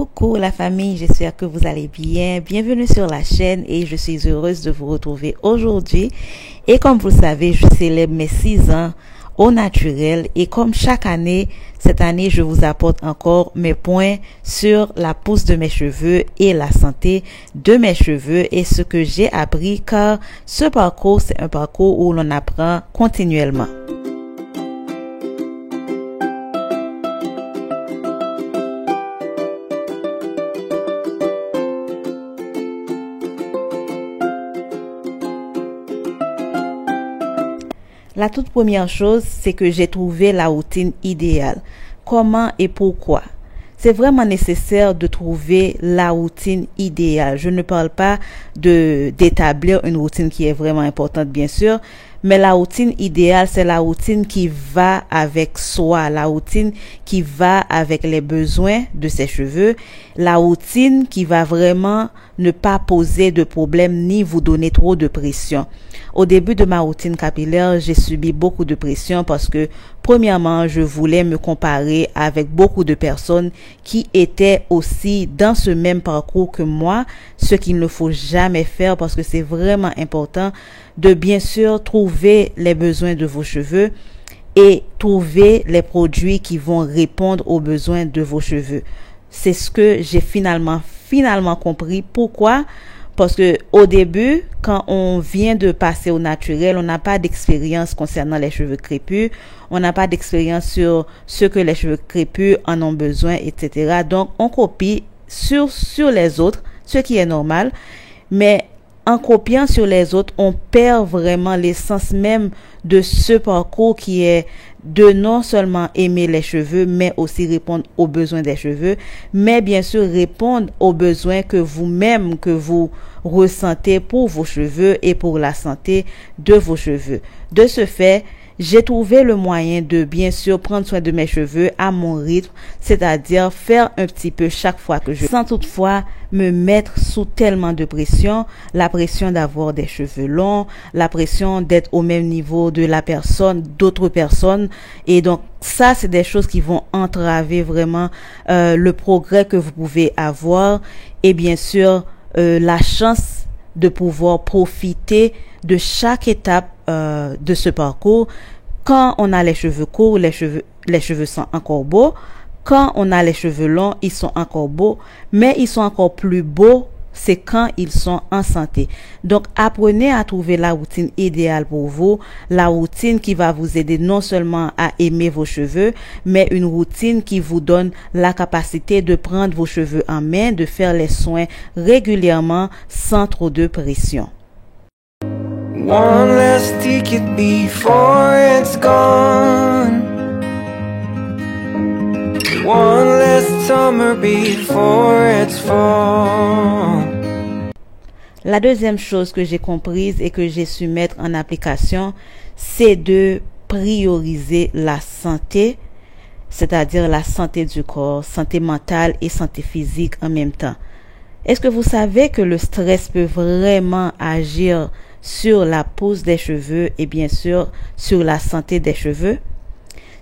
Coucou la famille, j'espère que vous allez bien. Bienvenue sur la chaîne et je suis heureuse de vous retrouver aujourd'hui. Et comme vous le savez, je célèbre mes 6 ans au naturel et comme chaque année, cette année, je vous apporte encore mes points sur la pousse de mes cheveux et la santé de mes cheveux et ce que j'ai appris car ce parcours, c'est un parcours où l'on apprend continuellement. La toute première chose, c'est que j'ai trouvé la routine idéale. Comment et pourquoi? C'est vraiment nécessaire de trouver la routine idéale. Je ne parle pas d'établir une routine qui est vraiment importante, bien sûr, mais la routine idéale, c'est la routine qui va avec soi, la routine qui va avec les besoins de ses cheveux, la routine qui va vraiment ne pas poser de problème ni vous donner trop de pression. Au début de ma routine capillaire, j'ai subi beaucoup de pression parce que, premièrement, je voulais me comparer avec beaucoup de personnes qui étaient aussi dans ce même parcours que moi, ce qu'il ne faut jamais faire parce que c'est vraiment important de bien sûr trouver les besoins de vos cheveux et trouver les produits qui vont répondre aux besoins de vos cheveux. C'est ce que j'ai finalement compris. Pourquoi? Parce que au début, quand on vient de passer au naturel, on n'a pas d'expérience concernant les cheveux crépus, on n'a pas d'expérience sur ce que les cheveux crépus en ont besoin, etc. Donc, on copie sur les autres, ce qui est normal, mais en copiant sur les autres, on perd vraiment l'essence même de ce parcours qui est de non seulement aimer les cheveux, mais aussi répondre aux besoins des cheveux, mais bien sûr répondre aux besoins que vous-même, que vous ressentez pour vos cheveux et pour la santé de vos cheveux. De ce fait, j'ai trouvé le moyen de bien sûr prendre soin de mes cheveux à mon rythme, c'est-à-dire faire un petit peu chaque fois que je veux, sans toutefois me mettre sous tellement de pression, la pression d'avoir des cheveux longs, la pression d'être au même niveau de la personne, d'autres personnes. Et donc, ça, c'est des choses qui vont entraver vraiment le progrès que vous pouvez avoir et bien sûr la chance de pouvoir profiter de chaque étape de ce parcours. Quand on a les cheveux courts, les cheveux sont encore beaux. Quand on a les cheveux longs, ils sont encore beaux, mais ils sont encore plus beaux, c'est quand ils sont en santé. Donc, apprenez à trouver la routine idéale pour vous, la routine qui va vous aider non seulement à aimer vos cheveux, mais une routine qui vous donne la capacité de prendre vos cheveux en main, de faire les soins régulièrement sans trop de pression. One less ticket before it's gone. One less summer before it's fall. La deuxième chose que j'ai comprise et que j'ai su mettre en application, c'est de prioriser la santé, c'est-à-dire la santé du corps, santé mentale et santé physique en même temps. Est-ce que vous savez que le stress peut vraiment agir sur la pousse des cheveux et bien sûr sur la santé des cheveux?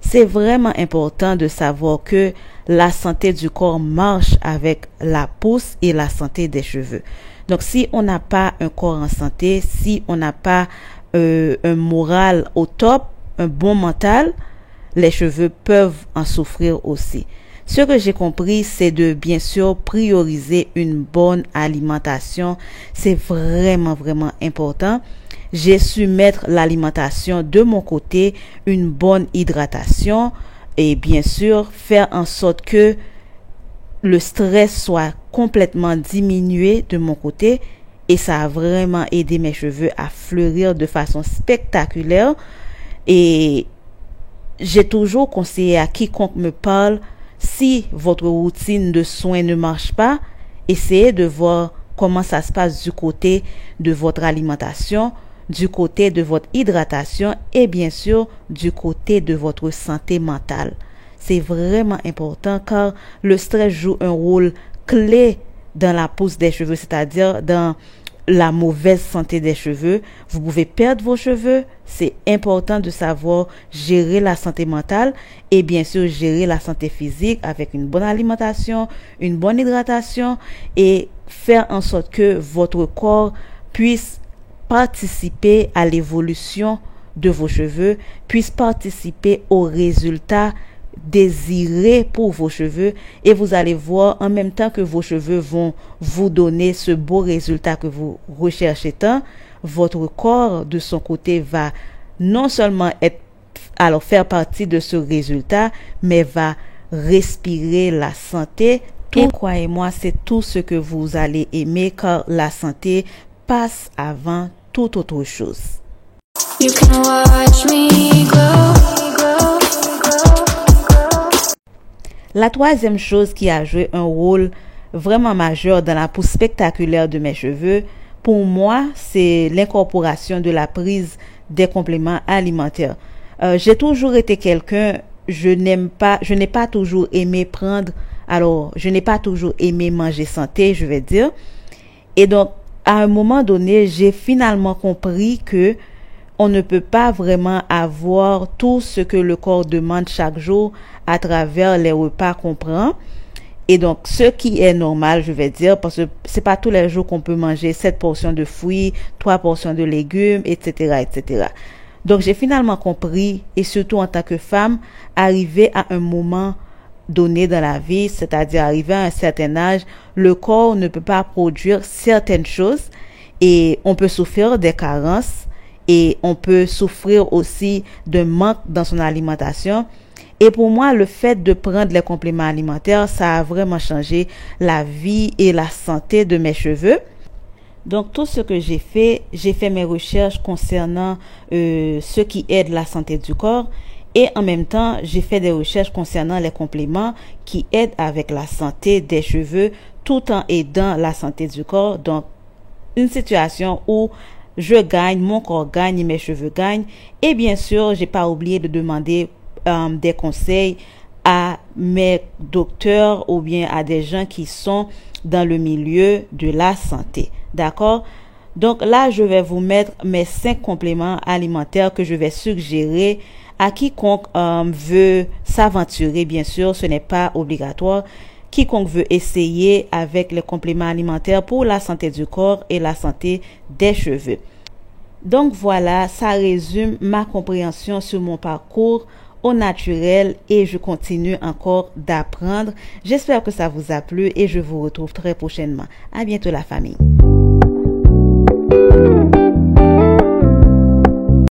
C'est vraiment important de savoir que la santé du corps marche avec la pousse et la santé des cheveux. Donc, si on n'a pas un corps en santé, si on n'a pas un moral au top, un bon mental, les cheveux peuvent en souffrir aussi. Ce que j'ai compris, c'est de bien sûr prioriser une bonne alimentation. C'est vraiment, vraiment important. J'ai su mettre l'alimentation de mon côté, une bonne hydratation et bien sûr faire en sorte que le stress soit complètement diminué de mon côté et ça a vraiment aidé mes cheveux à fleurir de façon spectaculaire et j'ai toujours conseillé à quiconque me parle, si votre routine de soins ne marche pas, essayez de voir comment ça se passe du côté de votre alimentation, du côté de votre hydratation et bien sûr du côté de votre santé mentale. C'est vraiment important car le stress joue un rôle clé dans la pousse des cheveux, c'est-à-dire dans la mauvaise santé des cheveux. Vous pouvez perdre vos cheveux. C'est important de savoir gérer la santé mentale et bien sûr gérer la santé physique avec une bonne alimentation, une bonne hydratation et faire en sorte que votre corps puisse participer à l'évolution de vos cheveux, puisse participer aux résultats désirés pour vos cheveux et vous allez voir en même temps que vos cheveux vont vous donner ce beau résultat que vous recherchez tant, votre corps de son côté va non seulement faire partie de ce résultat, mais va respirer la santé. Et croyez-moi, c'est tout ce que vous allez aimer car la santé passe avant toute autre chose. You can watch me glow. La troisième chose qui a joué un rôle vraiment majeur dans la pousse spectaculaire de mes cheveux, pour moi, c'est l'incorporation de la prise des compléments alimentaires. J'ai toujours été quelqu'un, je n'ai pas toujours aimé je n'ai pas toujours aimé manger santé, je vais dire. Et donc, à un moment donné, j'ai finalement compris que on ne peut pas vraiment avoir tout ce que le corps demande chaque jour à travers les repas qu'on prend. Et donc, ce qui est normal, je vais dire, parce que c'est pas tous les jours qu'on peut manger 7 portions de fruits, 3 portions de légumes, etc., etc. Donc, j'ai finalement compris, et surtout en tant que femme, arriver à un moment donné dans la vie, c'est-à-dire arriver à un certain âge, le corps ne peut pas produire certaines choses et on peut souffrir des carences et on peut souffrir aussi d'un manque dans son alimentation. Et pour moi, le fait de prendre les compléments alimentaires, ça a vraiment changé la vie et la santé de mes cheveux. Donc, tout ce que j'ai fait mes recherches concernant ce qui aide la santé du corps. Et en même temps, j'ai fait des recherches concernant les compléments qui aident avec la santé des cheveux tout en aidant la santé du corps. Donc, une situation où je gagne, mon corps gagne et mes cheveux gagnent. Et bien sûr, j'ai pas oublié de demander des conseils à mes docteurs ou bien à des gens qui sont dans le milieu de la santé. D'accord? Donc là, je vais vous mettre mes 5 compléments alimentaires que je vais suggérer à quiconque veut s'aventurer. Bien sûr, ce n'est pas obligatoire. Quiconque veut essayer avec les compléments alimentaires pour la santé du corps et la santé des cheveux. Donc voilà, ça résume ma compréhension sur mon parcours au naturel et je continue encore d'apprendre. J'espère que ça vous a plu et je vous retrouve très prochainement. À bientôt la famille.